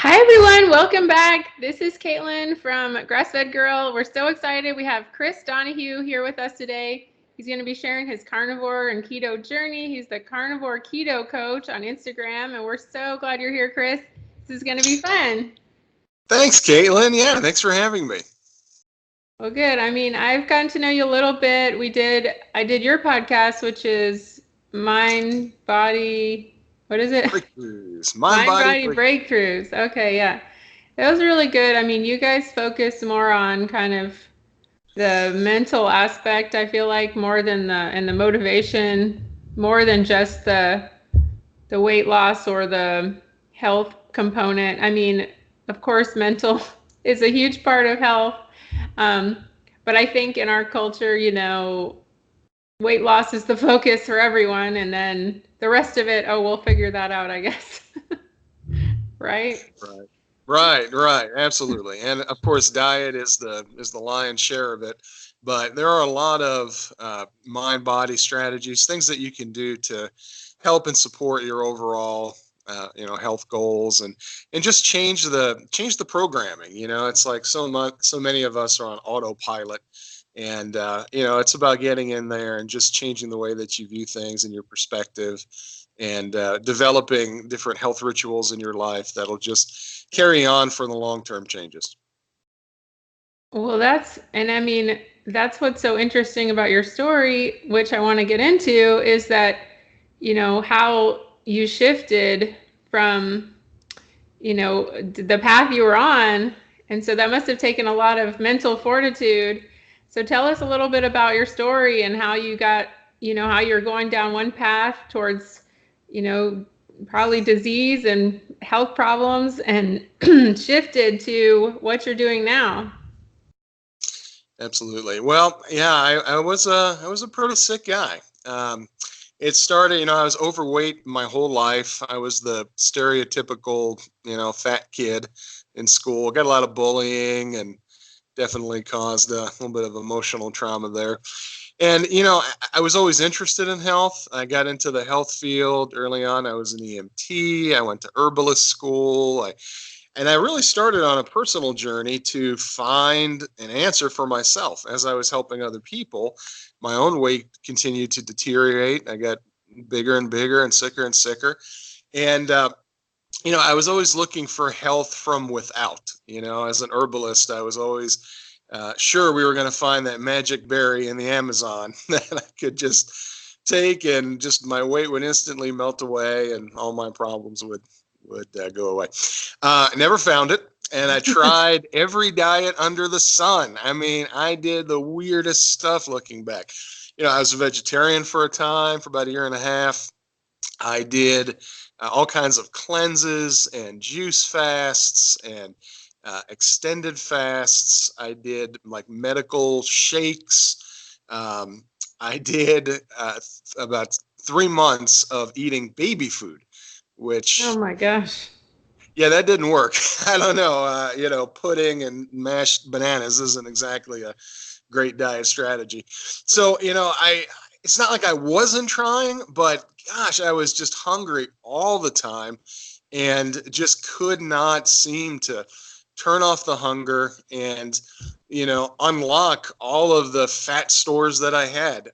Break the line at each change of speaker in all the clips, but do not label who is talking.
Hi everyone, welcome back. This is Caitlin from Grassfed Girl. We're so excited. We have Chris Donahue here with us today. He's going to be sharing his carnivore and keto journey. He's the Carnivore Keto Coach on Instagram, and we're so glad you're here, Chris. This is going to be fun.
Thanks, Caitlin. Yeah, thanks for having me.
Well, good. I mean, I've gotten to know you a little bit. I did your podcast, which is Mind, Body, what is it?
Breakthroughs, mind,
Mind,
body,
Body
break.
Breakthroughs. Okay, yeah. That was really good. I mean, you guys focus more on kind of the mental aspect, I feel like, more than the motivation, more than just the weight loss or the health component. I mean, of course, mental is a huge part of health. Um, but I think in our culture, weight loss is the focus for everyone, and then the rest of it, oh, we'll figure that out, I guess. Right?
Right, right. Absolutely, and of course, diet is the lion's share of it. But there are a lot of mind, body strategies, things that you can do to help and support your overall, health goals, and just change the programming. It's like so many of us are on autopilot. And it's about getting in there and just changing the way that you view things and your perspective, and developing different health rituals in your life that'll just carry on for the long-term changes.
Well, I mean, that's what's so interesting about your story, which I want to get into, is that, how you shifted from, the path you were on. And so that must have taken a lot of mental fortitude. So tell us a little bit about your story and how you got, how you're going down one path towards, you know, probably disease and health problems and shifted to what you're doing now.
Absolutely. Well, yeah, I was a pretty sick guy. It started, I was overweight my whole life. I was the stereotypical, fat kid in school. Got a lot of bullying and definitely caused a little bit of emotional trauma there. And, I was always interested in health. I got into the health field early on. I was an EMT. I went to herbalist school. And I really started on a personal journey to find an answer for myself. As I was helping other people, my own weight continued to deteriorate. I got bigger and bigger and sicker. And, I was always looking for health from without. As an herbalist, I was always sure we were going to find that magic berry in the Amazon that I could just take, and just my weight would instantly melt away and all my problems would go away. Never found it. And I tried every diet under the sun. I mean, I did the weirdest stuff looking back. I was a vegetarian for a time, for about a year and a half. I did all kinds of cleanses and juice fasts and extended fasts. I did like medical shakes. I did about 3 months of eating baby food,
Oh
which,
my gosh.
yeah, that didn't work. I don't know. Pudding and mashed bananas isn't exactly a great diet strategy. So, it's not like I wasn't trying, but gosh, I was just hungry all the time and just could not seem to turn off the hunger and, unlock all of the fat stores that I had.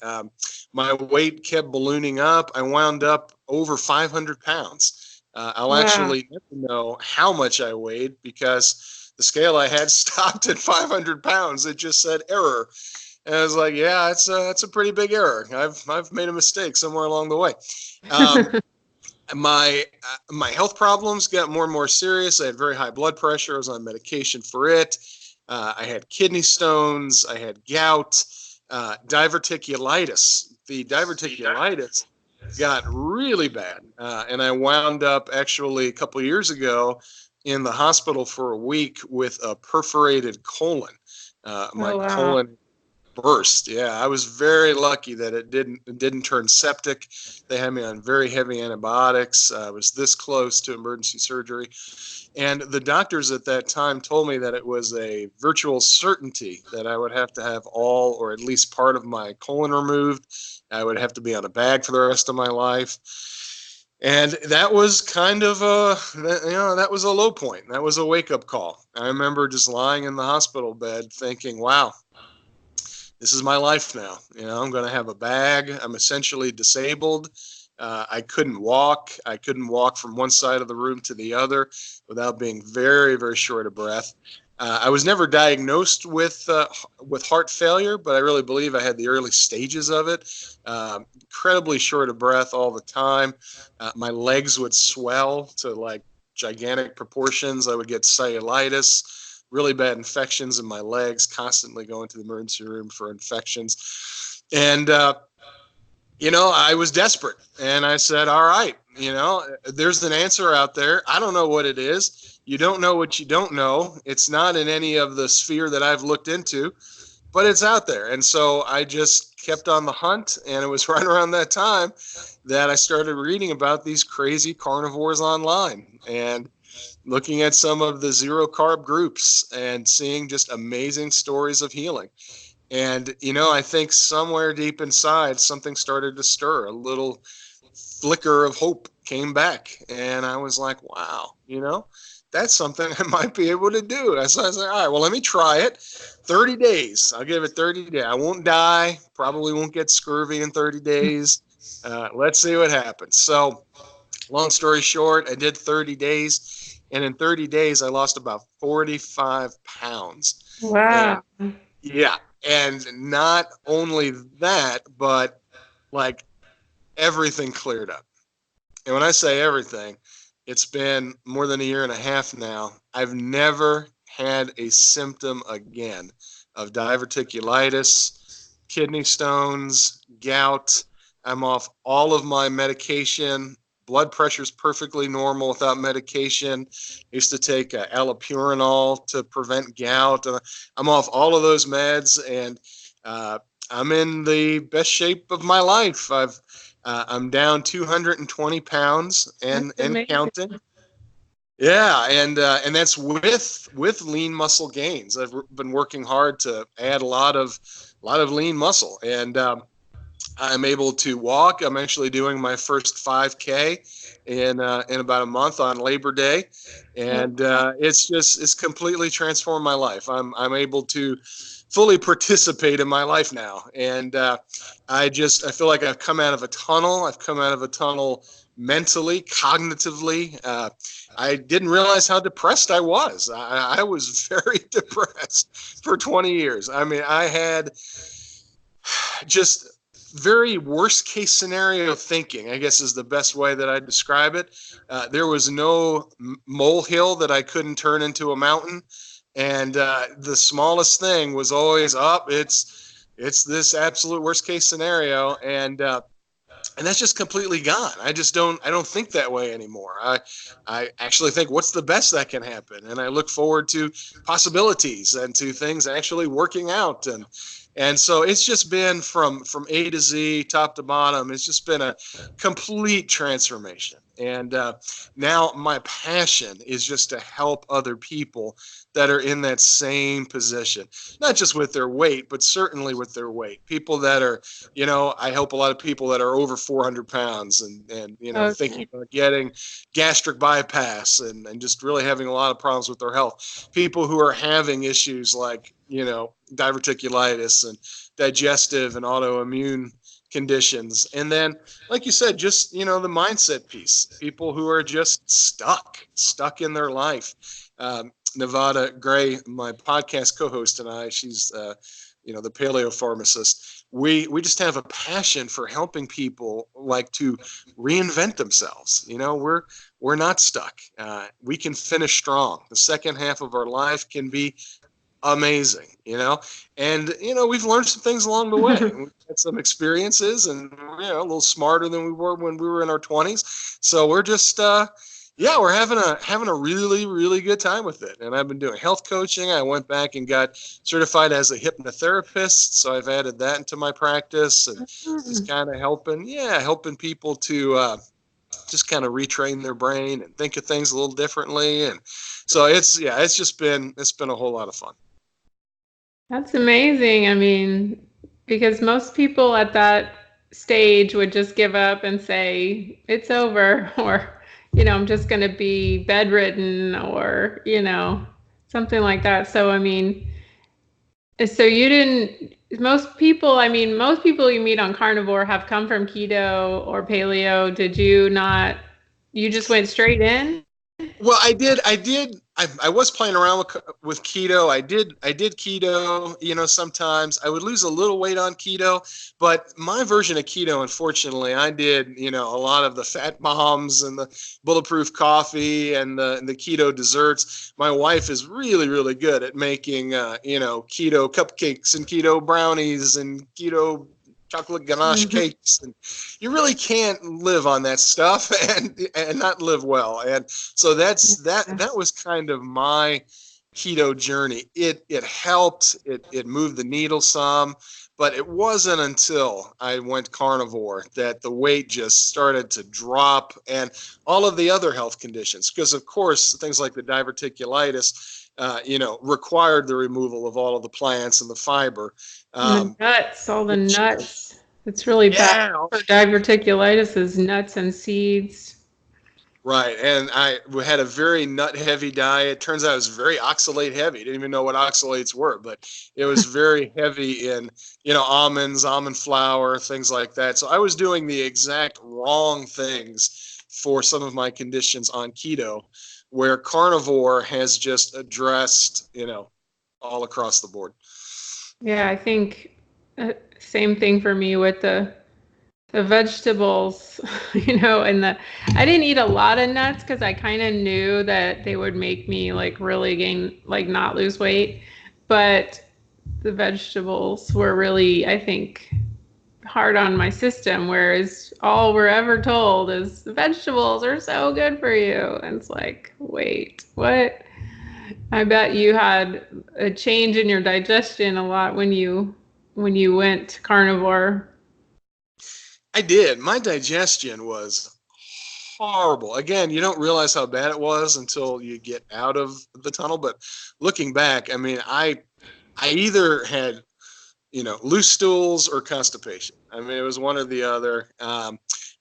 My weight kept ballooning up. I wound up over 500 pounds. I'll
Wow.
actually never know how much I weighed because the scale I had stopped at 500 pounds. It just said error. And I was like, yeah, it's a pretty big error. I've made a mistake somewhere along the way. Um, my health problems got more and more serious. I had very high blood pressure. I was on medication for it. I had kidney stones. I had gout, diverticulitis. The diverticulitis got really bad, and I wound up actually a couple of years ago in the hospital for a week with a perforated colon. My
Oh wow.
colon burst. Yeah, I was very lucky that it didn't turn septic. They had me on very heavy antibiotics. I was this close to emergency surgery, and the doctors at that time told me that it was a virtual certainty that I would have to have all or at least part of my colon removed. I would have to be on a bag for the rest of my life. And that was kind of that was a low point. That was a wake up call. I remember just lying in the hospital bed thinking, wow, this is my life now. I'm going to have a bag. I'm essentially disabled. I couldn't walk. I couldn't walk from one side of the room to the other without being very, very short of breath. I was never diagnosed with heart failure, but I really believe I had the early stages of it. Incredibly short of breath all the time. My legs would swell to like gigantic proportions. I would get cellulitis, really bad infections in my legs, constantly going to the emergency room for infections. And I was desperate, and I said, all right, there's an answer out there. I don't know what it is. You don't know what you don't know. It's not in any of the sphere that I've looked into, but it's out there. And so I just kept on the hunt, and it was right around that time that I started reading about these crazy carnivores online and looking at some of the zero carb groups and seeing just amazing stories of healing. And, I think somewhere deep inside, something started to stir. A little flicker of hope came back. And I was like, wow, that's something I might be able to do. So I was like, all right, well, let me try it. 30 days. I'll give it 30 days. I won't die. Probably won't get scurvy in 30 days. Let's see what happens. So, long story short, I did 30 days. And in 30 days, I lost about 45 pounds. And
Wow.
yeah. And not only that, but like everything cleared up. And when I say everything, it's been more than a year and a half now. I've never had a symptom again of diverticulitis, kidney stones, gout. I'm off all of my medication. Blood pressure is perfectly normal without medication. I used to take allopurinol to prevent gout. I'm off all of those meds, and I'm in the best shape of my life. I'm down 220 pounds and
That's amazing.
counting. Yeah, and that's with lean muscle gains. I've been working hard to add a lot of lean muscle, and I'm able to walk. I'm actually doing my first 5K in about a month on Labor Day, and it's completely transformed my life. I'm able to fully participate in my life now, and I feel like I've come out of a tunnel. I've come out of a tunnel mentally, cognitively. I didn't realize how depressed I was. I was very depressed for 20 years. I mean, I had just very worst case scenario thinking, I guess, is the best way that I describe it. There was no molehill that I couldn't turn into a mountain, and the smallest thing was always up. It's this absolute worst case scenario, and that's just completely gone. I don't think that way anymore. I actually think, what's the best that can happen, and I look forward to possibilities and to things actually working out. And so it's just been from A to Z, top to bottom. It's just been a complete transformation. And now my passion is just to help other people that are in that same position, not just with their weight, but certainly with their weight. People that are, I help a lot of people that are over 400 pounds and thinking
Okay.
about getting gastric bypass and just really having a lot of problems with their health. People who are having issues like, diverticulitis and digestive and autoimmune conditions. And then, like you said, just, the mindset piece, people who are just stuck in their life. Nevada Gray, my podcast co-host, and I, she's, the paleo pharmacist. We just have a passion for helping people like to reinvent themselves. We're not stuck. We can finish strong. The second half of our life can be amazing, and we've learned some things along the way. We've had some experiences, and a little smarter than we were when we were in our 20s. So we're just we're having a really, really good time with it. And I've been doing health coaching. I went back and got certified as a hypnotherapist, so I've added that into my practice, and just kind of helping people to just kind of retrain their brain and think of things a little differently. And so it's been a whole lot of fun.
That's amazing. I mean, because most people at that stage would just give up and say, it's over, or, I'm just going to be bedridden, or, something like that. So, I mean, so you didn't, most people you meet on carnivore have come from keto or paleo. Did you not, you just went straight in?
Well, I did. I was playing around with keto. I did keto. Sometimes I would lose a little weight on keto, but my version of keto, unfortunately, I did. A lot of the fat bombs and the bulletproof coffee and the keto desserts. My wife is really, really good at making, keto cupcakes and keto brownies and keto chocolate ganache cakes, and you really can't live on that stuff and not live well. And so that was kind of my keto journey. It helped, it moved the needle some, but it wasn't until I went carnivore that the weight just started to drop, and all of the other health conditions, because of course things like the diverticulitis required the removal of all of the plants and the fiber.
And the nuts, all the
Which,
nuts. It's really bad
yeah,
for diverticulitis is nuts and seeds.
right. And I had a very nut heavy diet. Turns out it was very oxalate heavy. Didn't even know what oxalates were, but it was very heavy in, almonds, almond flour, things like that. So I was doing the exact wrong things for some of my conditions on keto, where carnivore has just addressed, all across the board.
Yeah, I think same thing for me with the vegetables, and I didn't eat a lot of nuts because I kind of knew that they would make me like really gain, like not lose weight. But the vegetables were really, I think, hard on my system, whereas all we're ever told is the vegetables are so good for you. And it's like, wait, what? I bet you had a change in your digestion a lot when you went carnivore.
I did. My digestion was horrible. Again, you don't realize how bad it was until you get out of the tunnel. But looking back, I mean, I either had loose stools or constipation. I mean, it was one or the other.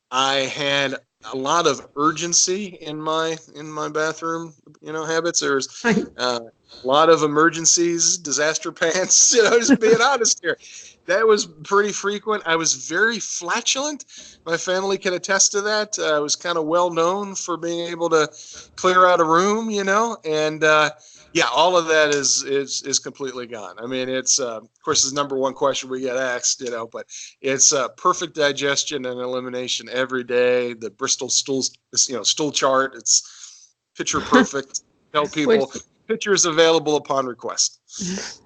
I had a lot of urgency in my bathroom, habits. There's a lot of emergencies, disaster pants. Just being honest here. That was pretty frequent. I was very flatulent. My family can attest to that. I was kind of well known for being able to clear out a room, and yeah, all of that is completely gone. I mean, it's of course the number one question we get asked, but it's perfect digestion and elimination every day. The Bristol stool chart. It's picture perfect. Tell
Which
people pictures available upon request.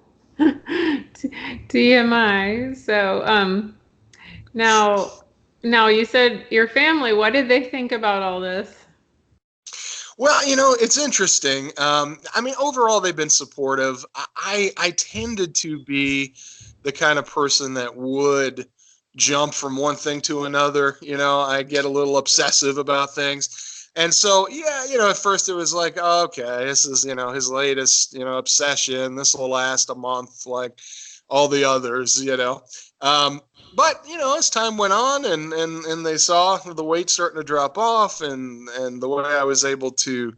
TMI. So, now, now you said your family, what did they think about all this?
Well, it's interesting. I mean, overall, they've been supportive. I tended to be the kind of person that would jump from one thing to another. I get a little obsessive about things. And so, yeah, at first it was like, oh, okay, this is, his latest, obsession. This will last a month like all the others. Um, but as time went on, and they saw the weight starting to drop off, and the way I was able to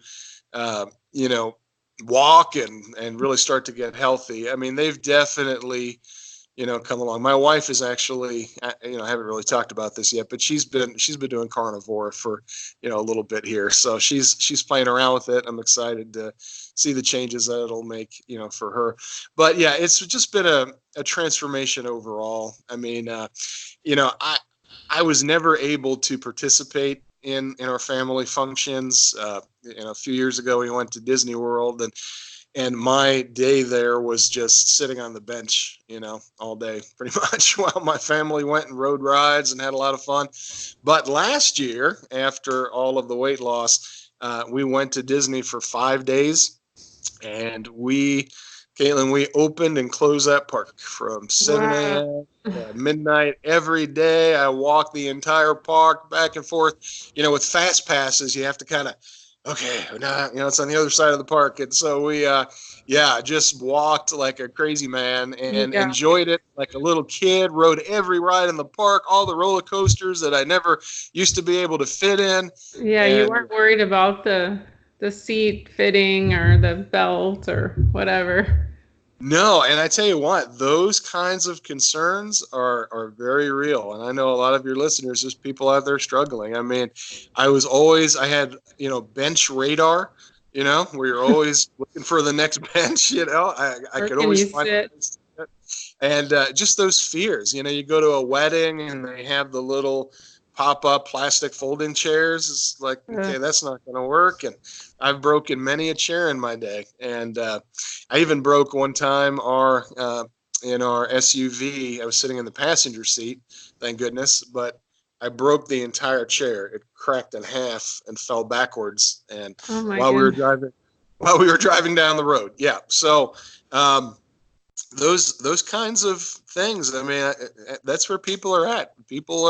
uh, you know walk and really start to get healthy, I mean, they've definitely come along. My wife is actually, I haven't really talked about this yet, but she's been doing carnivore for a little bit here, so she's playing around with it. I'm excited to see the changes that it'll make for her. But yeah, it's just been a transformation overall. I mean, I was never able to participate in our family functions. A few years ago we went to Disney World, and my day there was just sitting on the bench, all day pretty much, while my family went and rode rides and had a lot of fun. But last year, after all of the weight loss, we went to Disney for 5 days, and Caitlin, we opened and closed that park from 7
Wow.
a.m. to midnight every day. I walked the entire park back and forth. With fast passes, you have to kind of okay, now it's on the other side of the park, and so we just walked like a crazy man and
Yeah.
enjoyed it like a little kid. Rode every ride in the park, all the roller coasters that I never used to be able to fit in,
Yeah, you
and
weren't worried about the seat fitting or the belt or whatever.
no, and I tell you what, those kinds of concerns are very real. And I know a lot of your listeners, there's people out there struggling. I mean, I had, bench radar, where you're always looking for the next bench, I
Where
could
can
always
you
find a
sit?
place to sit. And just those fears, you go to a wedding and they have the little pop up plastic folding chairs. It's like,
Uh,
okay, that's not going to work. And I've broken many a chair in my day. And I even broke one time in our SUV. I was sitting in the passenger seat, thank goodness, but I broke the entire chair. It cracked in half and fell backwards. And
oh my
while we were
goodness.
driving, while we were driving down the road, yeah. So um, those kinds of things. I mean, that's where people are at. People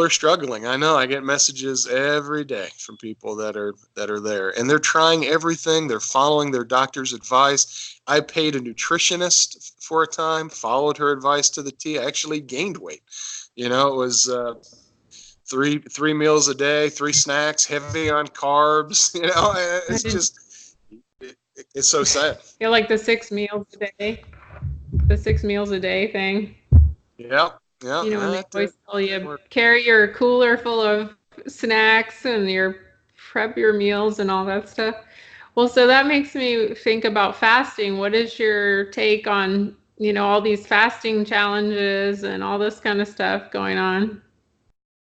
are struggling. I know. I get messages every day from people that are there, and they're trying everything. They're following their doctor's advice. I paid a nutritionist for a time, followed her advice to the T. I actually gained weight. It was three meals a day, three snacks, heavy on carbs.
I
It's
did
just it's so sad.
feel like the 6 meals a day thing.
Yeah, yeah,
You know, when they
that
always tell
doesn't
you
work.
carry your cooler full of snacks and your prep your meals and all that stuff. Well, so that makes me think about fasting. What is your take on, all these fasting challenges and all this kind of stuff going on?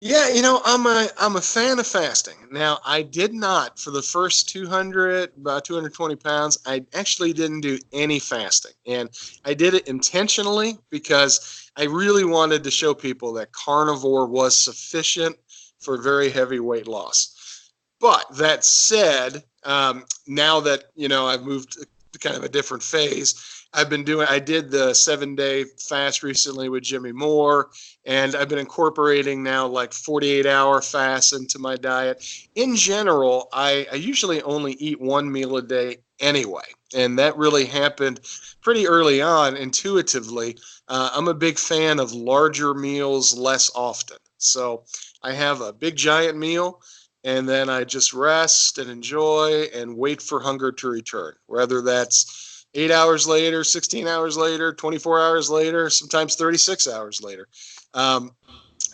Yeah, I'm a fan of fasting. Now, I did not for the first 220 pounds. I actually didn't do any fasting, and I did it intentionally because I really wanted to show people that carnivore was sufficient for very heavy weight loss. But that said, now that I've moved to kind of a different phase, I did the 7-day fast recently with Jimmy Moore, and I've been incorporating now like 48-hour fasts into my diet. In general, I usually only eat one meal a day anyway, and that really happened pretty early on intuitively. I'm a big fan of larger meals less often. So I have a big giant meal, and then I just rest and enjoy and wait for hunger to return, whether that's 8 hours later, 16 hours later, 24 hours later, sometimes 36 hours later. Um,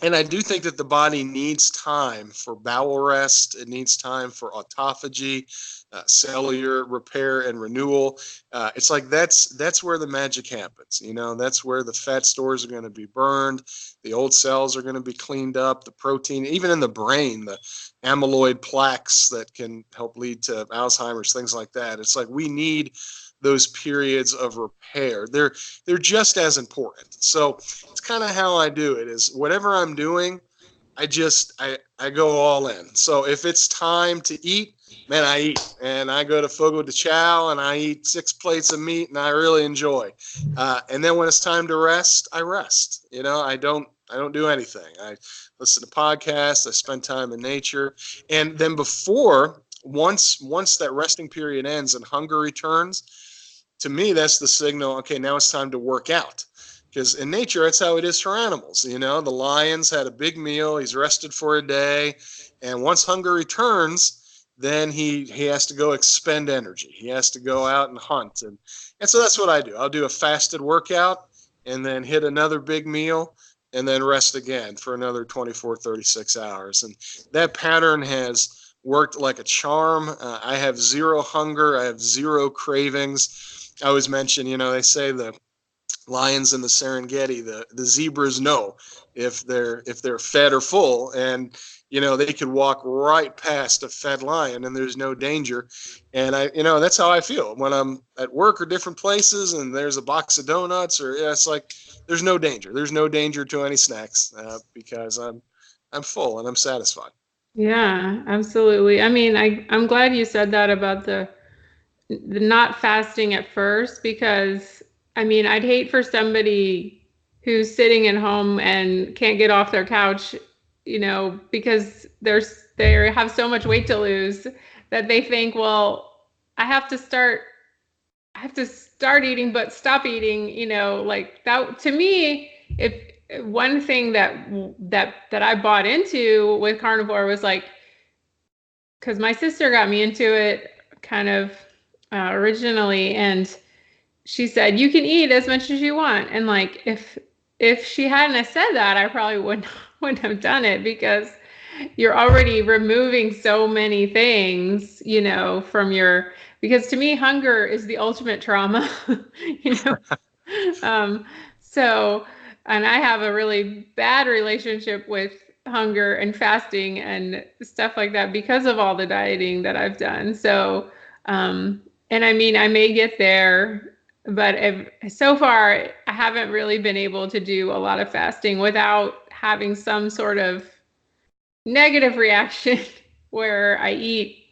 and I do think that the body needs time for bowel rest. It needs time for autophagy, cellular repair and renewal. It's like that's where the magic happens. That's where the fat stores are going to be burned, the old cells are going to be cleaned up, the protein, even in the brain, the amyloid plaques that can help lead to Alzheimer's, things like that. It's like we need those periods of repair. They're just as important. So it's kind of how I do it is whatever I'm doing, I go all in. So if it's time to eat, man, I eat, and I go to Fogo de Chao and I eat 6 plates of meat, and I really enjoy. And then when it's time to rest, I rest. I don't do anything. I listen to podcasts. I spend time in nature, and then once that resting period ends and hunger returns, to me, that's the signal. Okay, now it's time to work out. Because in nature, that's how it is for animals. The lion's had a big meal, he's rested for a day, and once hunger returns, then he has to go expend energy. He has to go out and hunt. And so that's what I do. I'll do a fasted workout and then hit another big meal and then rest again for another 24, 36 hours. And that pattern has worked like a charm. I have zero hunger, I have zero cravings. I always mention, they say the lions in the Serengeti, the zebras know if they're fed or full, and they could walk right past a fed lion and there's no danger. And that's how I feel when I'm at work or different places and there's a box of donuts, or it's like there's no danger. There's no danger to any snacks because I'm full and I'm satisfied.
Yeah, absolutely. I mean, I'm glad you said that about the not fasting at first because I mean, I'd hate for somebody who's sitting at home and can't get off their couch, because they have so much weight to lose that they think, well, I have to start I have to start eating but stop eating, like that. To me, if one thing that I bought into with carnivore was like, because my sister got me into it kind of originally, and she said you can eat as much as you want, and like if she hadn't have said that, I probably wouldn't have done it, because you're already removing so many things, from your, because to me, hunger is the ultimate trauma, you know. Um, so, and I have a really bad relationship with hunger and fasting and stuff like that because of all the dieting that I've done. So, and I mean, I may get there, but so far, I haven't really been able to do a lot of fasting without having some sort of negative reaction where I eat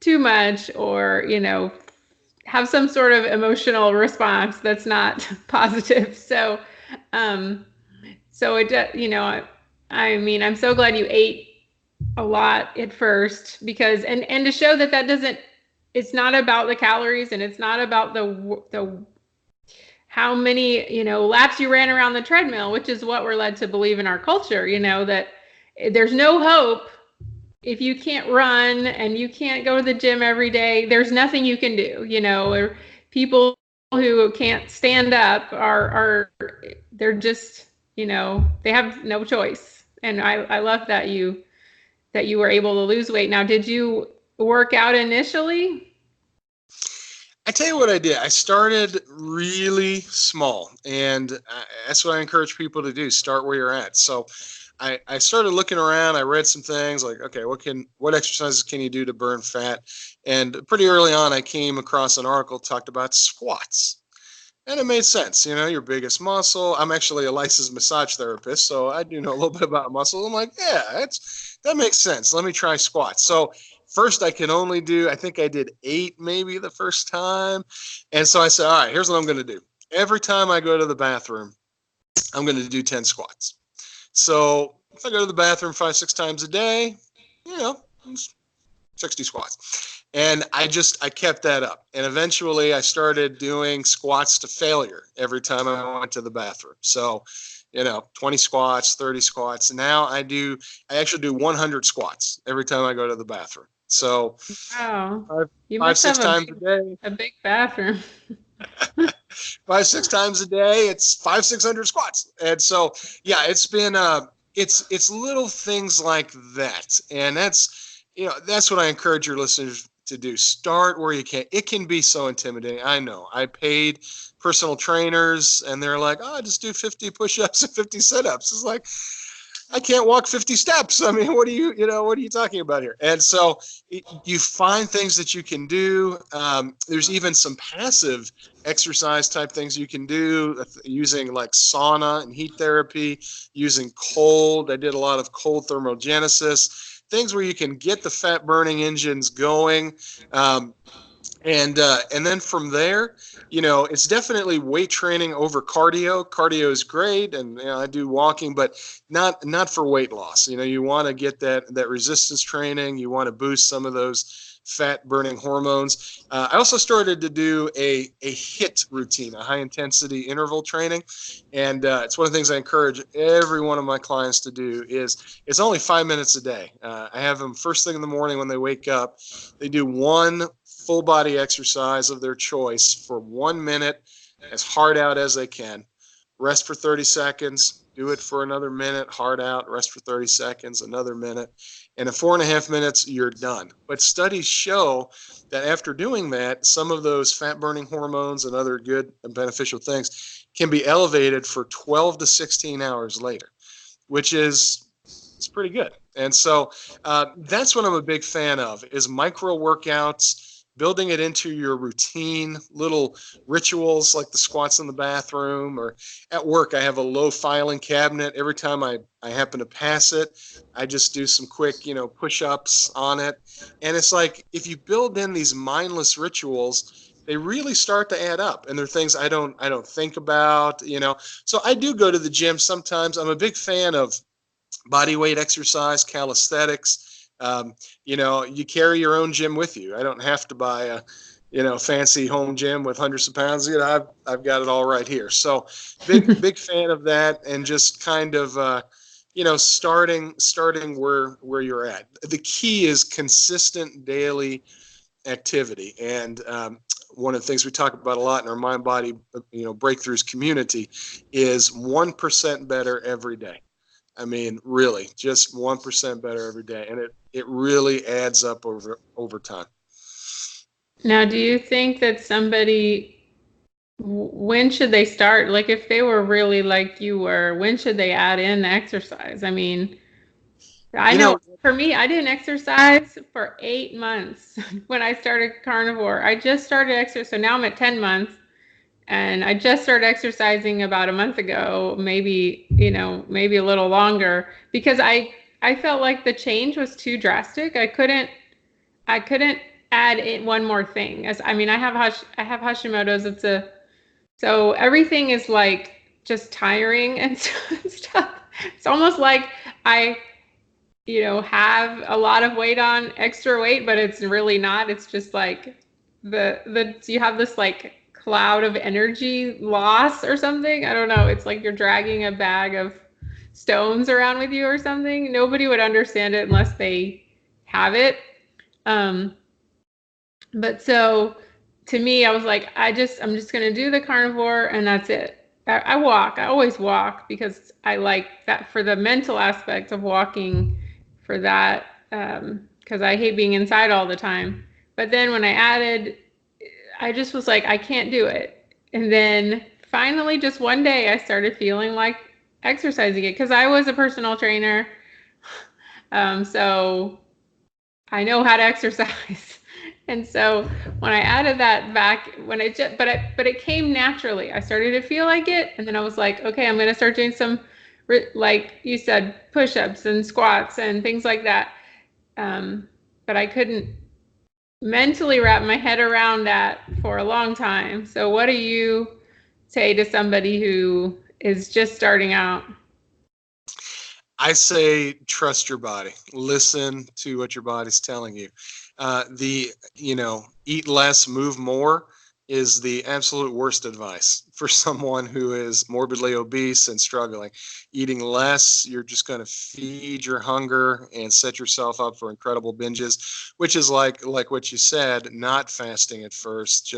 too much, or, have some sort of emotional response that's not positive. So, um, so I mean, I'm so glad you ate a lot at first, because, and to show that doesn't, it's not about the calories, and it's not about the how many, laps you ran around the treadmill, which is what we're led to believe in our culture, that there's no hope if you can't run and you can't go to the gym every day. There's nothing you can do, or people who can't stand up are they're just, they have no choice. And I love that you were able to lose weight. Now, did you work out initially?
I tell you what I did. I started really small, and that's what I encourage people to do. Start where you're at. So I started looking around. I read some things like, okay, what exercises can you do to burn fat? And pretty early on, I came across an article talked about squats. And it made sense, your biggest muscle. I'm actually a licensed massage therapist, so I do know a little bit about muscles. I'm like, yeah, that makes sense. Let me try squats. So first I can only do, I think I did 8 maybe the first time. And so I said, all right, here's what I'm going to do. Every time I go to the bathroom, I'm going to do 10 squats. So if I go to the bathroom 5, 6 times a day, 60 squats. And I kept that up. And eventually I started doing squats to failure every time I went to the bathroom. So, 20 squats, 30 squats. Now I actually do 100 squats every time I go to the bathroom. So
Wow. You
five,
must
six
have
times a day,
a big bathroom.
5, 6 times a day, it's 600 squats. And so, yeah, it's been, it's little things like that. And that's what I encourage your listeners to do. Start where you can. It can be so intimidating. I know. I paid personal trainers, and they're like, "Oh, just do 50 push-ups and 50 sit-ups." It's like, I can't walk 50 steps. I mean, what are you talking about here? And so you find things that you can do. There's even some passive exercise type things you can do using like sauna and heat therapy, using cold. I did a lot of cold thermogenesis, things where you can get the fat burning engines going. And then from there, it's definitely weight training over cardio. Cardio is great, and I do walking, but not for weight loss. You want to get that resistance training. You want to boost some of those fat burning hormones. I also started to do a HIIT routine, a high intensity interval training, and it's one of the things I encourage every one of my clients to do. It's only 5 minutes a day. I have them first thing in the morning when they wake up. They do one full body exercise of their choice for 1 minute, as hard out as they can. Rest for 30 seconds, do it for another minute, hard out, rest for 30 seconds, another minute. And in 4.5 minutes, you're done. But studies show that after doing that, some of those fat burning hormones and other good and beneficial things can be elevated for 12 to 16 hours later, which is it's pretty good. And so that's what I'm a big fan of, is micro workouts, building it into your routine, little rituals like the squats in the bathroom, or at work. I have a low filing cabinet. Every time I happen to pass it, I just do some quick, push-ups on it. And it's like, if you build in these mindless rituals, they really start to add up. And they're things I don't think about, So I do go to the gym sometimes. I'm a big fan of body weight exercise, calisthenics, You carry your own gym with you. I don't have to buy a, fancy home gym with hundreds of pounds. I've got it all right here. So big fan of that, and just kind of, starting where you're at. The key is consistent daily activity. And one of the things we talk about a lot in our mind body, breakthroughs community is 1% better every day. I mean, really, just 1% better every day, and it really adds up over time.
Now, do you think that somebody, when should they start? Like, if they were really like you were, when should they add in exercise? I mean, I
You
know
know,
for me, I didn't exercise for 8 months when I started carnivore. I just started exercise, so now I'm at 10 months, and I just started exercising about a month ago, maybe, maybe a little longer, because I felt like the change was too drastic. I couldn't add in one more thing. As I mean, I have Hashimoto's. So everything is like just tiring and stuff. It's almost like I have a lot of weight on, extra weight, but it's really not. It's just like you have this like cloud of energy loss or something. I don't know. It's like you're dragging a bag of stones around with you or something. Nobody would understand it unless they have it. Um, but so to me, I was like, I'm just gonna do the carnivore and that's it. I walk. I always walk because I like that for the mental aspect of walking for that, because I hate being inside all the time. But then when I added, I just was like, I can't do it. And then finally, just one day, I started feeling like exercising it because I was a personal trainer. So I know how to exercise. And so when I added that back, when I just, but it came naturally. I started to feel like it, and then I was like, okay, I'm going to start doing some, like you said, push-ups and squats and things like that. But I couldn't mentally wrap my head around that for a long time. So what do you say to somebody who is just starting out?
I say trust your body. Listen to what your body's telling you. Eat less, move more is the absolute worst advice for someone who is morbidly obese and struggling. Eating less, you're just going to feed your hunger and set yourself up for incredible binges, which is like what you said, not fasting at first.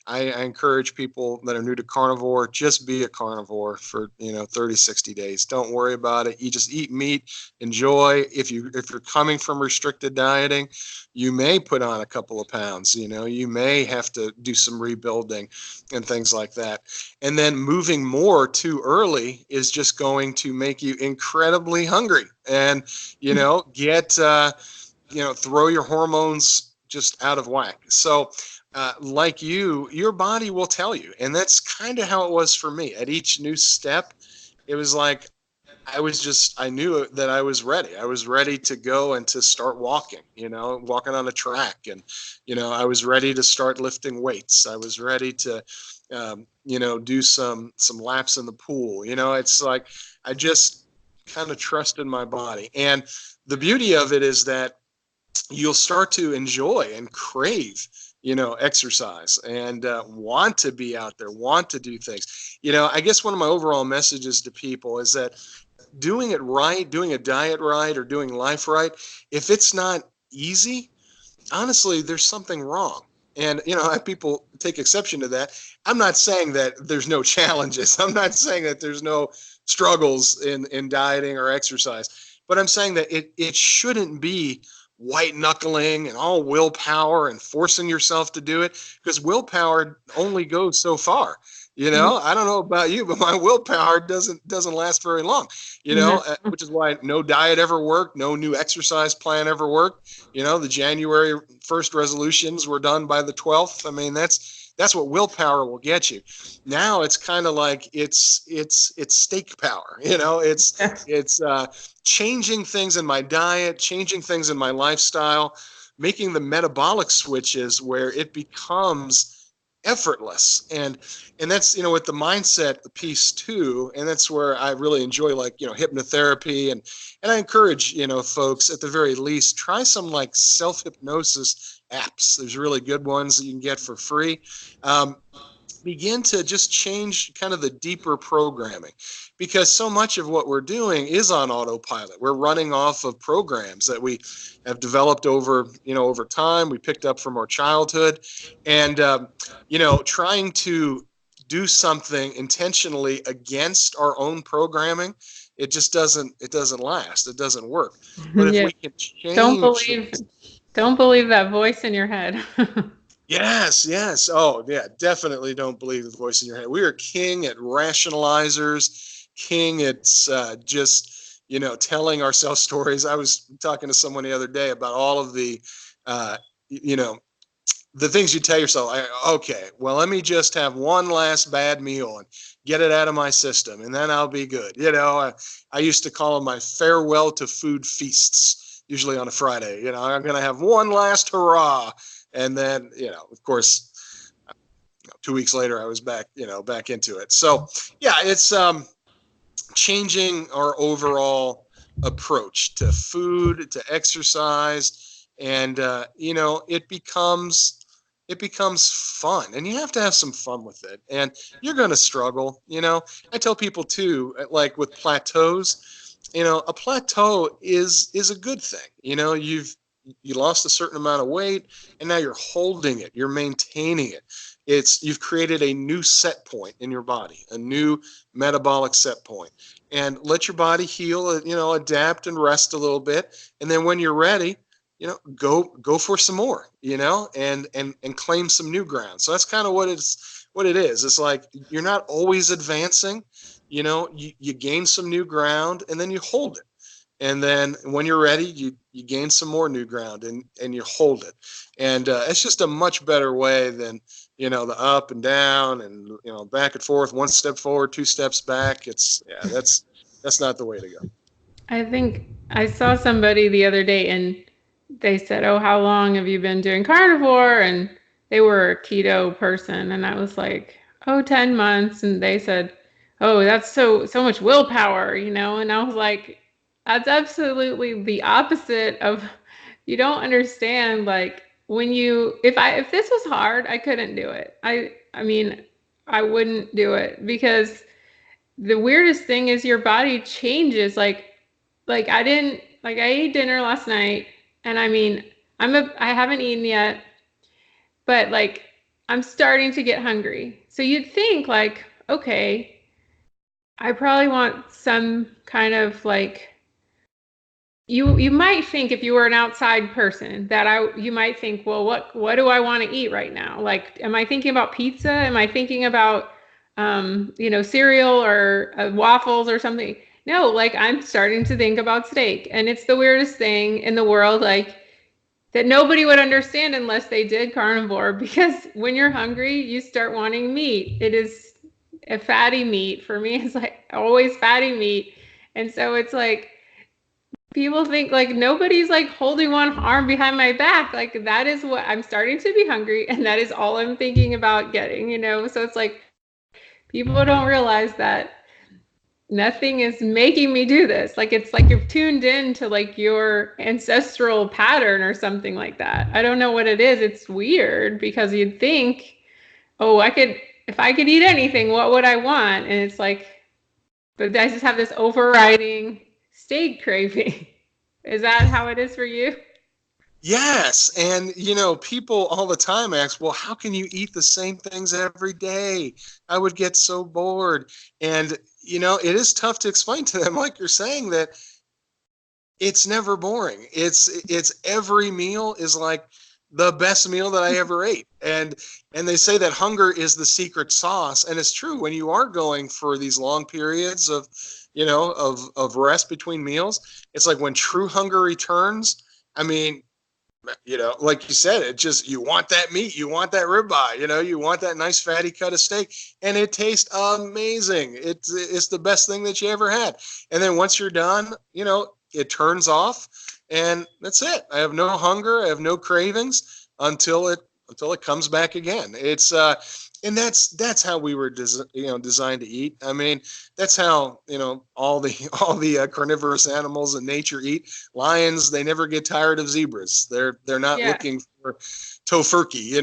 I encourage people that are new to carnivore, just be a carnivore for 30, 60 days. Don't worry about it. You just eat meat, enjoy. If you're coming from restricted dieting, you may put on a couple of pounds. You may have to do some rebuilding and things like that. And then moving more too early is just going to make you incredibly hungry and get throw your hormones just out of whack. So like your body will tell you. And that's kind of how it was for me. At each new step, it was like I knew that I was ready. I was ready to go and to start walking, walking on a track. And, I was ready to start lifting weights. I was ready to, do some laps in the pool. It's like I just kind of trusted my body. And the beauty of it is that you'll start to enjoy and crave exercise and want to be out there, want to do things. I guess one of my overall messages to people is that doing it right, doing a diet right, or doing life right, if it's not easy, honestly, there's something wrong. And, people take exception to that. I'm not saying that there's no challenges. I'm not saying that there's no struggles in dieting or exercise, but I'm saying that it shouldn't be white knuckling and all willpower and forcing yourself to do it, because willpower only goes so far. I don't know about you, but my willpower doesn't last very long,
No.
which is why no diet ever worked. No new exercise plan ever worked. The January 1st resolutions were done by the 12th. I mean, that's what willpower will get you. Now it's kind of like it's steak power. It's changing things in my diet, changing things in my lifestyle, making the metabolic switches where it becomes effortless. And that's, with the mindset piece too. And that's where I really enjoy, like, hypnotherapy. And I encourage, folks, at the very least, try some like self-hypnosis apps. There's really good ones that you can get for free. Begin to just change kind of the deeper programming, because so much of what we're doing is on autopilot. We're running off of programs that we have developed over time. We picked up from our childhood, and trying to do something intentionally against our own programming, it doesn't last. It doesn't work. But if
Yeah.
we can
Don't
change.
believe don't believe that voice in your head.
Yes, yes. Oh, yeah, definitely don't believe the voice in your head. We are king at rationalizers, king at just, telling ourselves stories. I was talking to someone the other day about all of uh, you know, the things you tell yourself. Okay, well, let me just have one last bad meal and get it out of my system, and then I'll be good. I used to call them my farewell to food feasts, usually on a Friday. I'm going to have one last hurrah. And then, of course, 2 weeks later, I was back into it. So, yeah, it's changing our overall approach to food, to exercise, and it becomes fun, and you have to have some fun with it. And you're going to struggle. I tell people too, like with plateaus. A plateau is a good thing. You lost a certain amount of weight, and now you're holding it, you're maintaining it. You've created a new set point in your body, a new metabolic set point. And let your body heal, adapt and rest a little bit. And then when you're ready, go for some more, and claim some new ground. So that's kind of what it is. It's like you're not always advancing. You gain some new ground, and then you hold it. And then when you're ready, you gain some more new ground, and you hold it. And it's just a much better way than, the up and down and, back and forth, one step forward, two steps back. That's not the way to go.
I think I saw somebody the other day and they said, "Oh, how long have you been doing carnivore?" And they were a keto person. And I was like, "Oh, 10 months." And they said, "Oh, that's so much willpower." And I was like, that's absolutely the opposite of you don't understand like when you if this was hard, I couldn't do it. I mean, I wouldn't do it because the weirdest thing is your body changes like I ate dinner last night and I mean I haven't eaten yet, but like I'm starting to get hungry. So you'd think like, okay, I probably want some kind of like you might think if you were an outside person that you might think, well, what do I want to eat right now? Like, am I thinking about pizza? Am I thinking about cereal or waffles or something? No, like I'm starting to think about steak, and it's the weirdest thing in the world, like that nobody would understand unless they did carnivore. Because when you're hungry, you start wanting meat. It is a fatty meat for me. It's like always fatty meat, and so it's like people think like nobody's like holding one arm behind my back. Like that is what I'm starting to be hungry, and that is all I'm thinking about getting. So it's like people don't realize that nothing is making me do this. Like it's like you're tuned in to like your ancestral pattern or something like that. I don't know what it is. It's weird because you'd think, oh, if I could eat anything, what would I want? And it's like, but I just have this overriding steak craving. Is that how it is for you?
Yes. And, people all the time ask, well, how can you eat the same things every day? I would get so bored. And, it is tough to explain to them, like you're saying, that it's never boring. It's every meal is like the best meal that I ever ate. And they say that hunger is the secret sauce. And it's true. When you are going for these long periods of rest between meals, it's like when true hunger returns. I mean, like you said, you want that meat, you want that ribeye, you want that nice fatty cut of steak, and it tastes amazing. It's the best thing that you ever had. And then once you're done, it turns off, and that's it. I have no hunger, I have no cravings until it comes back again. It's and that's how we were designed to eat. I mean, that's how all the all the carnivorous animals in nature eat. Lions, they never get tired of zebras. They're not
Yeah.
looking for tofurkey.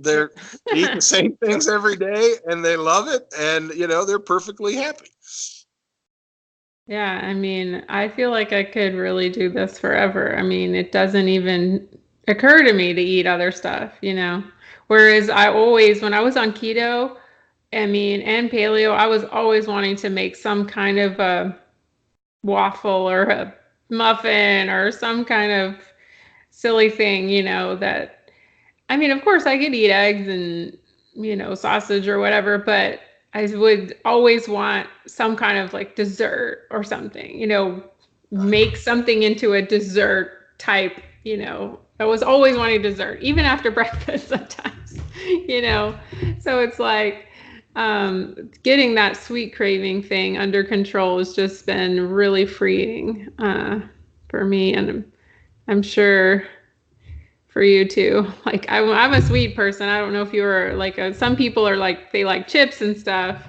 They're eat the same things every day, and they love it, and they're perfectly happy.
Yeah, I mean, I feel like I could really do this forever. I mean, it doesn't even occur to me to eat other stuff. Whereas when I was on keto, I mean, and paleo, I was always wanting to make some kind of a waffle or a muffin or some kind of silly thing, that I mean, of course I could eat eggs and sausage or whatever, but I would always want some kind of like dessert or something, make something into a dessert type. I was always wanting dessert, even after breakfast sometimes. So it's like getting that sweet craving thing under control has just been really freeing for me, and I'm sure for you too. Like I'm a sweet person. I don't know if you were like some people are like they like chips and stuff.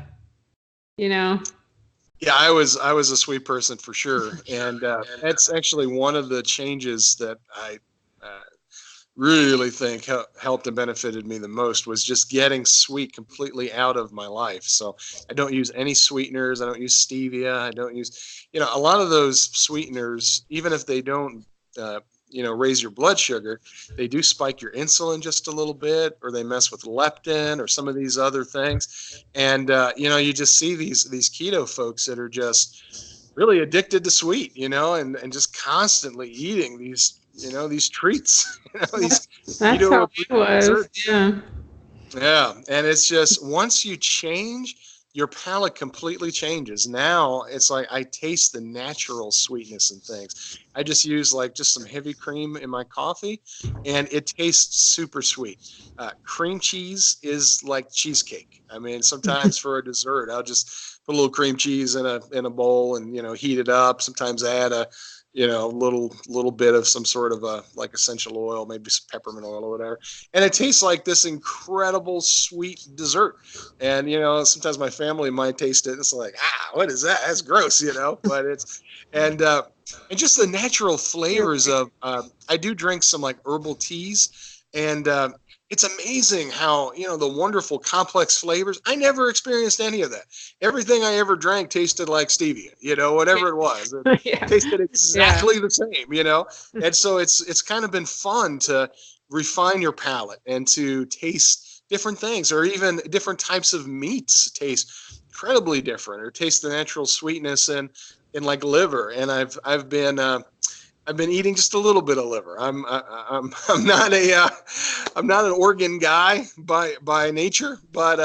Yeah, I was a sweet person for sure, and that's actually one of the changes that I uh, really think helped and benefited me the most was just getting sweet completely out of my life. So I don't use any sweeteners. I don't use stevia. I don't use, a lot of those sweeteners, even if they don't, raise your blood sugar, they do spike your insulin just a little bit, or they mess with leptin or some of these other things. And, you just see these keto folks that are just really addicted to sweet, and just constantly eating these treats, these
That's
keto
how
approved
I was.
desserts.
Yeah.
Yeah, and it's just once you change, your palate completely changes. Now it's like I taste the natural sweetness and things. I just use like just some heavy cream in my coffee, and it tastes super sweet. Cream cheese is like cheesecake. I mean, sometimes for a dessert, I'll just put a little cream cheese in a bowl and heat it up. Sometimes add a little bit of some sort of a like essential oil, maybe some peppermint oil or whatever, and it tastes like this incredible sweet dessert. And sometimes my family might taste it, and it's like, what is that? That's gross, but it's and uh and just the natural flavors of I do drink some like herbal teas, and it's amazing how the wonderful complex flavors. I never experienced any of that. Everything I ever drank tasted like stevia, whatever it was. It
Yeah.
tasted
Yeah.
exactly the same. And so it's kind of been fun to refine your palate and to taste different things, or even different types of meats taste incredibly different, or taste the natural sweetness in like liver. And I've been eating just a little bit of liver. I'm not I'm not an organ guy by nature, but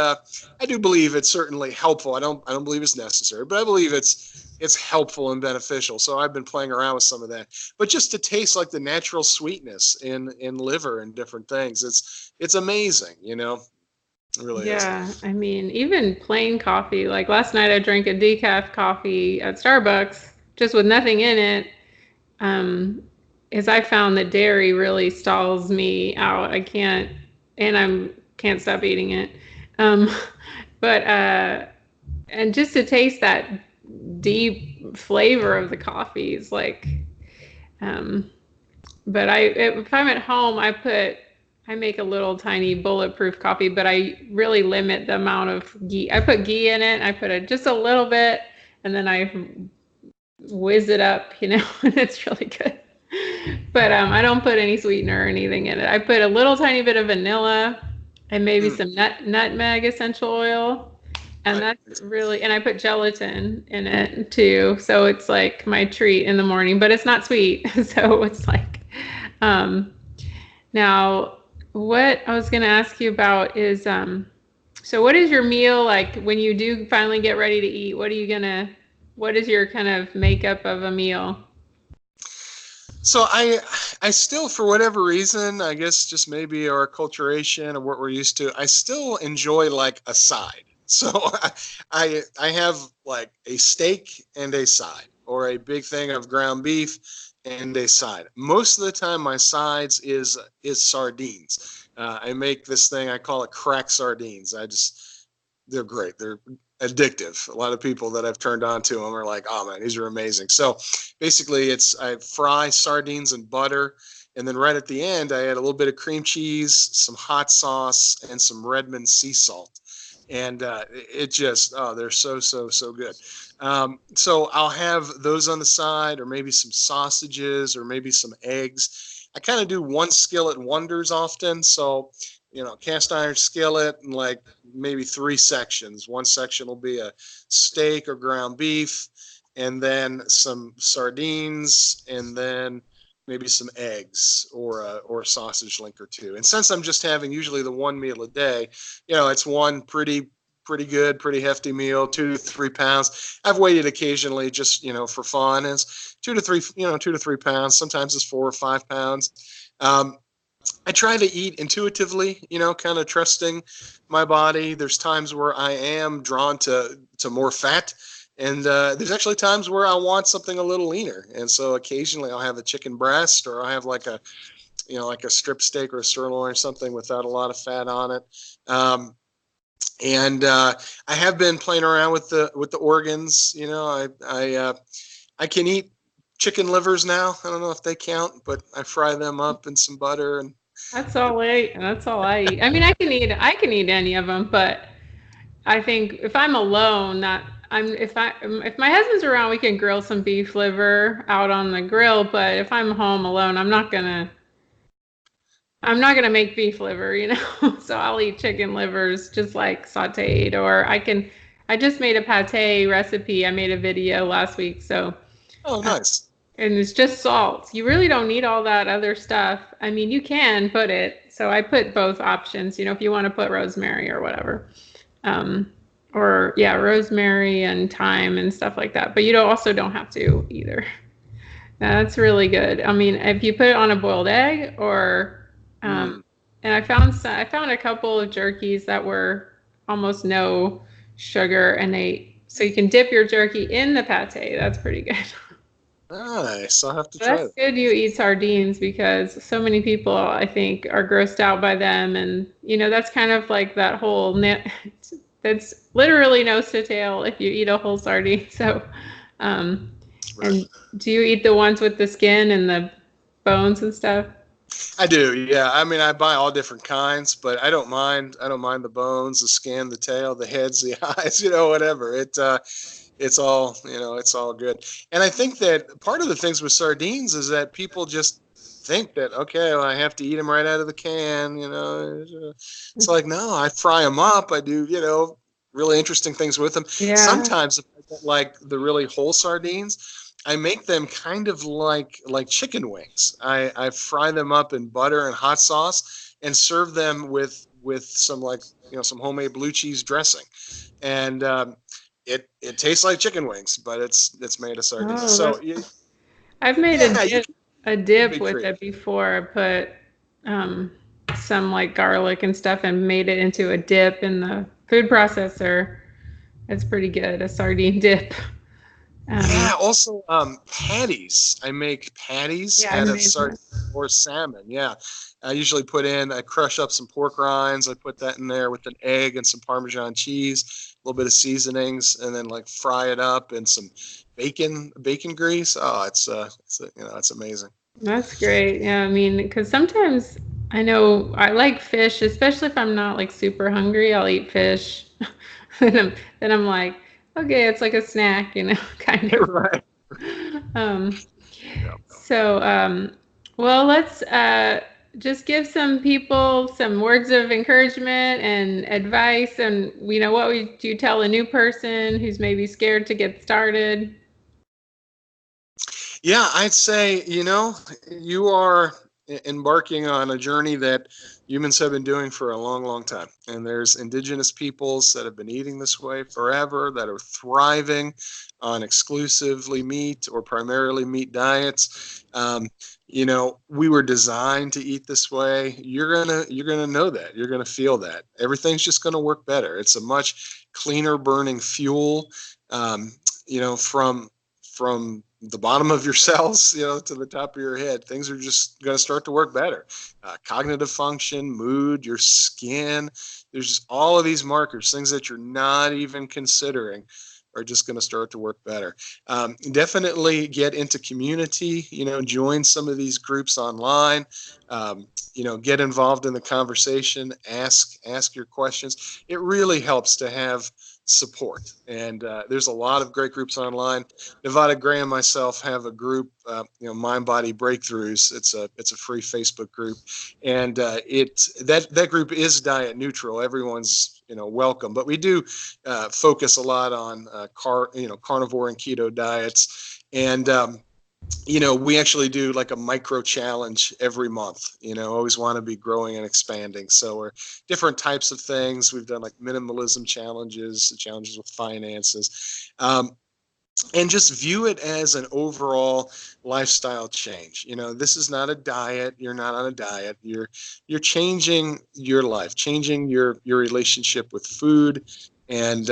I do believe it's certainly helpful. I don't believe it's necessary, but I believe it's helpful and beneficial. So I've been playing around with some of that. But just to taste like the natural sweetness in liver and different things, it's amazing. It really is.
Yeah, I mean, even plain coffee. Like last night, I drank a decaf coffee at Starbucks, just with nothing in it. Um, is I found that dairy really stalls me out. I can't, and can't stop eating it. Um, but and just to taste that deep flavor of the coffee is like, um, but if I'm at home, I make a little tiny bulletproof coffee, but I really limit the amount of ghee. I put ghee in it. I put just a little bit, and then I whiz it up, and it's really good. But I don't put any sweetener or anything in it. I put a little tiny bit of vanilla and maybe
Mm,
some nutmeg essential oil. And
right.
that's really, and I put gelatin in it too. So it's like my treat in the morning, but it's not sweet. So it's like, um, now what I was going to ask you about is, so what is your meal like when you do finally get ready to eat? What is your kind of makeup of a meal?
So I still, for whatever reason, I guess just maybe our acculturation or what we're used to, I still enjoy like a side. So I have like a steak and a side, or a big thing of ground beef and a side. Most of the time, my sides is sardines. I make this thing, I call it crack sardines. They're great. They're addictive. A lot of people that I've turned on to them are like, oh man, these are amazing. So basically I fry sardines in butter. And then right at the end, I add a little bit of cream cheese, some hot sauce, and some Redmond sea salt. And it just, oh, they're so good. So I'll have those on the side, or maybe some sausages, or maybe some eggs. I kind of do one skillet wonders often. So, cast iron skillet, and like maybe three sections. One section will be a steak or ground beef, and then some sardines, and then maybe some eggs, or a sausage link or two. And since I'm just having usually the one meal a day, it's one pretty good, pretty hefty meal, 2 to 3 pounds. I've weighed it occasionally just, for fun. It's 2 to 3 pounds. Sometimes it's 4 or 5 pounds. I try to eat intuitively, kind of trusting my body. There's times where I am drawn to more fat, and there's actually times where I want something a little leaner. And so occasionally I'll have a chicken breast, or I'll have like a strip steak or a sirloin or something without a lot of fat on it. And I have been playing around with the organs. I can eat chicken livers now. I don't know if they count, but I fry them up in some butter. And
That's all I eat. I mean, I can eat any of them, but I think if I'm alone, not I'm if my husband's around, we can grill some beef liver out on the grill. But if I'm home alone, I'm not gonna make beef liver. So I'll eat chicken livers just like sautéed, or I just made a pate recipe. I made a video last week, so
oh, nice.
and it's just salt. You really don't need all that other stuff. I mean, you can put it. So I put both options, if you want to put rosemary or whatever. Or yeah, rosemary and thyme and stuff like that. But you also don't have to either. That's really good. I mean, if you put it on a boiled egg, or and I found a couple of jerkies that were almost no sugar, and so you can dip your jerky in the pate. That's pretty good.
Nice. I'll have to try
That's
it.
good you eat sardines, because so many people, I think, are grossed out by them. And, that's kind of like that whole that's literally nose to tail if you eat a whole sardine. So,
Right.
and do you eat the ones with the skin and the bones and stuff?
I do, yeah. I mean, I buy all different kinds, but I don't mind. I don't mind the bones, the skin, the tail, the heads, the eyes, whatever. It's all good. And I think that part of the things with sardines is that people just think that, okay, well, I have to eat them right out of the can. It's like, no, I fry them up. I do, really interesting things with them.
Yeah.
Sometimes if I don't like the really whole sardines, I make them kind of like chicken wings. I fry them up in butter and hot sauce, and serve them with some, like, some homemade blue cheese dressing. And it tastes like chicken wings, but it's made of sardines.
Oh,
So
I've made
yeah, you
a
can
dip
be
with
creative.
it before. I put um, some like garlic and stuff and made it into a dip in the food processor. It's pretty good, a sardine dip.
Yeah.
Um,
Also, patties. I make patties
yeah, I
out of
made that.
sardine or salmon. Yeah. I crush up some pork rinds. I put that in there with an egg and some Parmesan cheese, a little bit of seasonings, and then like fry it up in some bacon grease. Oh, it's amazing.
That's great. Yeah, I mean, because sometimes I know I like fish, especially if I'm not like super hungry, I'll eat fish. Then I'm like, okay, it's like a snack, kind of.
Right.
Um,
Yeah.
so, well, let's just give some people some words of encouragement and advice. And, what would you tell a new person who's maybe scared to get started?
Yeah, I'd say, you are embarking on a journey that humans have been doing for a long, long time. And there's indigenous peoples that have been eating this way forever, that are thriving on exclusively meat or primarily meat diets. We were designed to eat this way. You're gonna know that. You're gonna feel that. Everything's just gonna work better. It's a much cleaner burning fuel. From the bottom of your cells, to the top of your head, things are just going to start to work better. Cognitive function, mood, your skin. There's just all of these markers, things that you're not even considering are just going to start to work better. Definitely get into community, join some of these groups online, get involved in the conversation, ask your questions. It really helps to have support. And there's a lot of great groups online. Nevada Gray and myself have a group, Mind Body Breakthroughs. It's a free Facebook group, and that group is diet neutral. Everyone's welcome, but we do focus a lot on carnivore and keto diets, and we actually do like a micro challenge every month. Always want to be growing and expanding. So we're different types of things. We've done like minimalism challenges with finances, and just view it as an overall lifestyle change. This is not a diet. You're not on a diet. You're changing your life, changing your relationship with food, and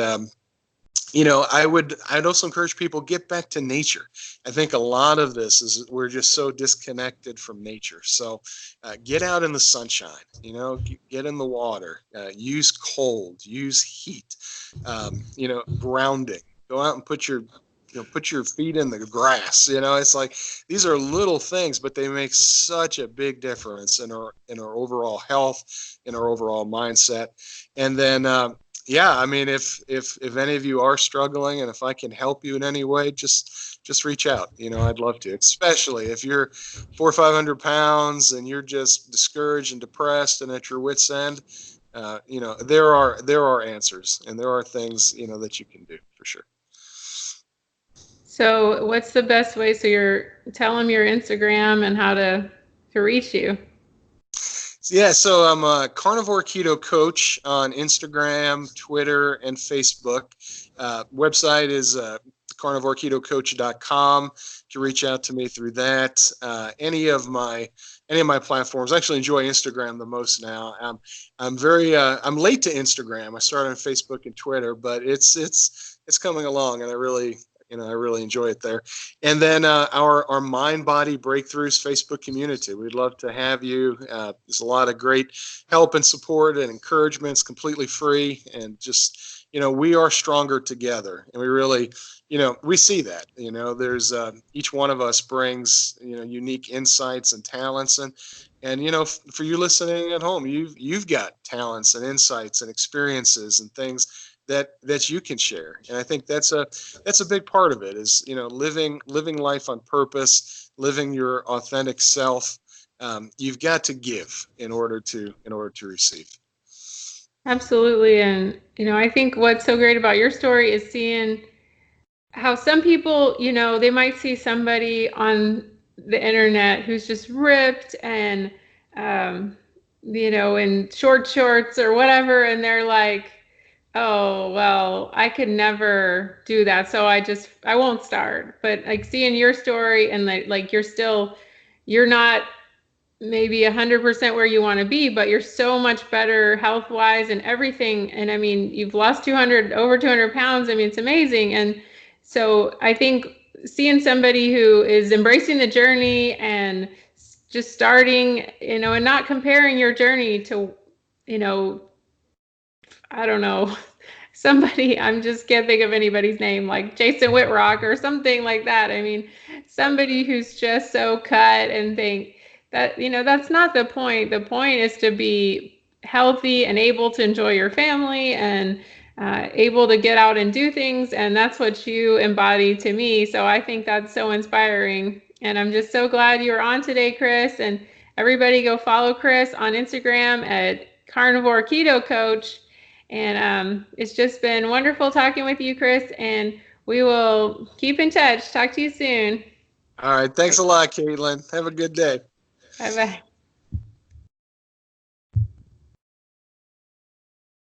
I'd also encourage people get back to nature. I think a lot of this is we're just so disconnected from nature. So get out in the sunshine, get in the water, use cold, use heat, grounding, go out and put your feet in the grass. It's like, these are little things, but they make such a big difference in our overall health, in our overall mindset. And then, if any of you are struggling, and if I can help you in any way, just reach out. I'd love to, especially if you're 400 or 500 pounds and you're just discouraged and depressed and at your wit's end. There are answers, and there are things, that you can do for sure.
So what's the best way? So tell them your Instagram and how to reach you.
Yeah, so I'm a Carnivore Keto Coach on Instagram, Twitter, and Facebook. Website is carnivoreketocoach.com to reach out to me through that. Any of my platforms. I actually enjoy Instagram the most now. I'm late to Instagram. I started on Facebook and Twitter, but it's coming along, and I really enjoy it there. And then our Mind Body Breakthroughs Facebook community. We'd love to have you. There's a lot of great help and support and encouragement. It's completely free, and just, we are stronger together. And we really, we see that, there's each one of us brings, unique insights and talents. And for you listening at home, you've got talents and insights and experiences and things that you can share. And I think that's a big part of it, is living life on purpose, living your authentic self. You've got to give in order to receive.
Absolutely. And I think what's so great about your story is seeing how some people, they might see somebody on the internet who's just ripped and in short shorts or whatever, and they're like, oh, well, I could never do that, so I won't start. But like seeing your story, and like you're not maybe 100% where you want to be, but you're so much better health wise and everything. And I mean, you've lost over 200 pounds. I mean, it's amazing. And so I think seeing somebody who is embracing the journey and just starting, and not comparing your journey to, I don't know, somebody, I just can't think of anybody's name, like Jason Whitrock or something like that. I mean, somebody who's just so cut and think that, that's not the point. The point is to be healthy and able to enjoy your family and able to get out and do things. And that's what you embody to me. So I think that's so inspiring. And I'm just so glad you're on today, Chris. And everybody go follow Chris on Instagram at Carnivore Keto Coach. And it's just been wonderful talking with you, Chris, and we will keep in touch. Talk to you soon.
All right. Thanks a lot, Caitlin. Have a good day.
Bye-bye.